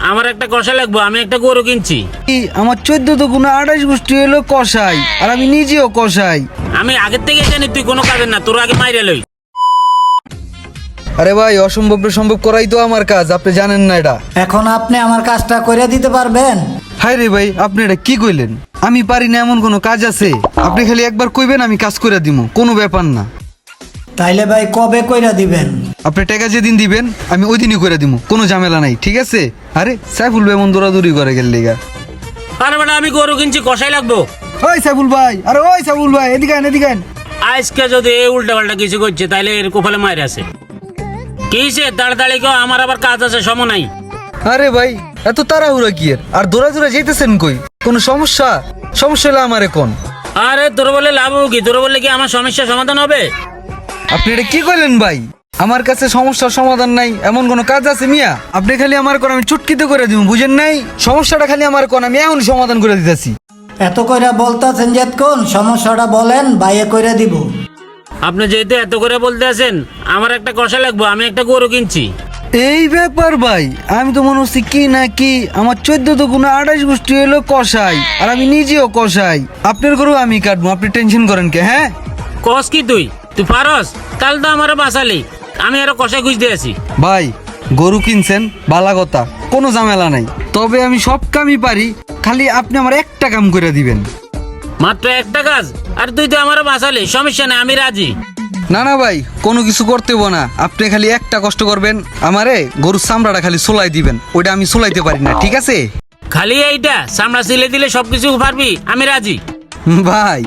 আমার একটা কষা লাগবো, আমি একটা গরু কিনছি। আমার 14 তো গুণা 28 গোষ্ঠী হলো কষাই, আর আমি নিজেও কষাই। আমি আগের থেকে জানি তুই কোনো কাজের না, তোর আগে মাইরে লই। আরে ভাই, অসম্ভব সম্ভব করাই তো আমার কাজ, আপনি জানেন না এটা। এখন আপনি আমার কাজটা করে দিতে পারবেন? হায় রে ভাই, আপনি এটা কি কইলেন? আমি পারি না এমন কোনো কাজ আছে? আপনি খালি একবার কইবেন, আমি কাজ করে দিব, কোনো ব্যাপার না। তাইলে ভাই কবে কইরা দিবেন? আপনি টাকা যেদিন দিবেন আমি ওই দিনই করে দিব, কোনো ঝামেলা নাই, ঠিক আছে? আরে সাইফুল ভাই এমন দৌড়াদৌড়ি করে গেল লিগা। আরে বেটা, আমি গরু কিনছি, কষাই লাগবো। ওই সাইফুল ভাই, আরে ওই সাইফুল ভাই, এদিকে আন, এদিকে আন। আজকে যদি এই উল্টা পাল্টা কিছু করছে তাইলে এর কোপালে মাইরে আছে। কিসে তাড়াতাড়ি কও, আমার আবার কাজ আছে, সময় নাই। আরে ভাই, এত তাড়াহুড়া কি এর? আর দৌড়া যাইতেছেন কই? কোনো সমস্যা? সমস্যা হলে আমারে কোন। আরে তোর বলে লাভ হবে কি? তোর বললে কি আমার সমস্যার সমাধান হবে? আপনি এটা কি কইলেন ভাই? আমার কাছে সমস্যার সমাধান নাই এমন কোনো কাজ আছে মিয়া? আপনি খালি আমার কোন, আমি চুটকিতে করে দিব, বুঝেন নাই? সমস্যাটা খালি আমার কোন, আমি এখন সমাধান করে দিতেছি। এত কইরা বলতাছেন যে কোন সমস্যাটা বলেন, বাইরে কইরা দিব। আপনি যেহেতু এত করে বলতে আছেন, আমার একটা কষা লাগবো, আমি একটা গরু কিনছি। এই ব্যাপার ভাই, আমি তো মনে হচ্ছে কি না কি, আমার 14 তো গুণা 28 গোষ্ঠী হলো কষাই, আর আমি নিজেও কষাই। আপনার গরু আমি কাটবো, আপনি টেনশন করেন কে? হ্যাঁ কস কি তুই পারস? কাল তো আমার বাঁচালি, আমি আরো কষা খুঁজতে আছি। ভাই, গরু কিনছেন বালা কথা, কোনো ঝামেলা নাই, তবে আমি সব কামই পারি, খালি আপনি আমার একটা কাম করে দিবেন। মাত্র একটা কাজ? আর তুই তো আমারও বাঁচালি, সমস্যা নেই, আমি রাজি। না না ভাই, কোনো কিছু করতে হবো না, আপনি খালি একটা কষ্ট করবেন, আমারে গরুর চামড়াটা খালি সোলাই দিবেন, ওইটা আমি সোলাইতে পারি না, ঠিক আছে? খালি এইটা চামড়া সিলে দিলে সবকিছু পারবি, আমি রাজি। ভাই,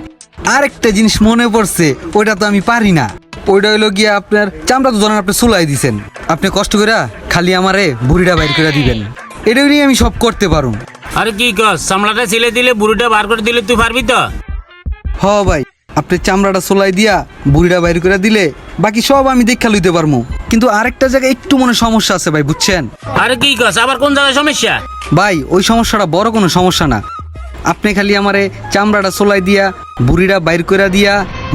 আরেকটা জিনিস মনে পড়ছে, ওইটা তো আমি পারি না। ওইটা হইলো গিয়া আপনার চামড়া তো ধরেন আপনি সোলাই দিছেন, আপনি কষ্ট করে খালি আমারে বুড়িটা বাইর করে দিবেন, এটা নিয়ে আমি সব করতে পারুম। আরে কি কস? চামড়াটা সিলে দিলে বুড়িটা বার করে দিলে তুই পারবি তো? হ ভাই, আপনি চামড়াটা সোলাই দিয়া বুড়িটা বাইর করে দিলে বাকি সব আমি দেখা লইতে পারবো, কিন্তু আরেকটা জায়গায় একটু মনে সমস্যা আছে ভাই, বুঝছেন? আরে কি কস? আবার কোন জায়গায় সমস্যা? ভাই, ওই সমস্যাটা বড় কোনো সমস্যা না, আপনি খালি আমারে চামড়াটা সোলাই দিয়া বুড়িটা বাইর করে দিয়া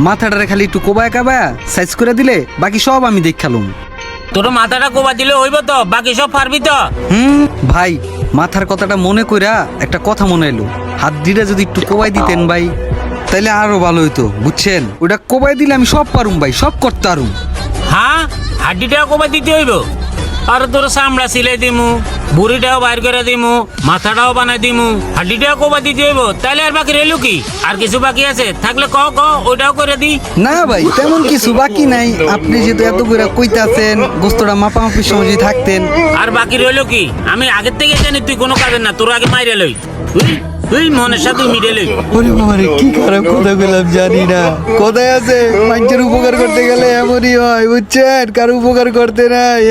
মাথাটারে খালি একটু কোবায় কাবায় সাইজ করে দিলে বাকি সব আমি দেখালুম। তোর মাথাটা কোবা দিলে হইব তো? বাকি সব পারবি তো? ভাই, মাথার কথাটা মনে কইরা একটা কথা মনে এলো, হাত দিটা যদি একটু কোবাই দিতেন ভাই, তাইলে আরো ভালো হইতো, বুঝছেন? ওটা কোবাই দিলে আমি সব পারুম ভাই, সব করতে পারুম। হ্যাঁ, হাড্ডিটাও কোবা দিতে হইব? আর তোর চামড়া সিলাই দিমু, বুড়িটাও বাইর করে দিমু, মাথাটাও বানাই দিমু, হাড্ডিটাও কোবা দিতে হইব, তাইলে আর বাকি রইল কি? আর কিছু বাকি আছে থাকলে ক ওইটাও করে দি। না ভাই, তেমন কিছু বাকি নাই, আপনি যেহেতু এত করে কইতাছেন, গোস্তটা মাপামাপির সময় যদি থাকতেন। আর বাকি রইল কি? আমি আগের থেকে জানি তুই কোনো কাজের না, তোর আগে মাইরে লই। তুই মনের সাথে মিটে লই। ওরে বাবা রে, কি খারাপ কথা বললাম জানি না, কোথায় আছে মানুষের উপকার করতে গেলে এমনই হয়, বুঝছেন? কারো উপকার করতে নাই।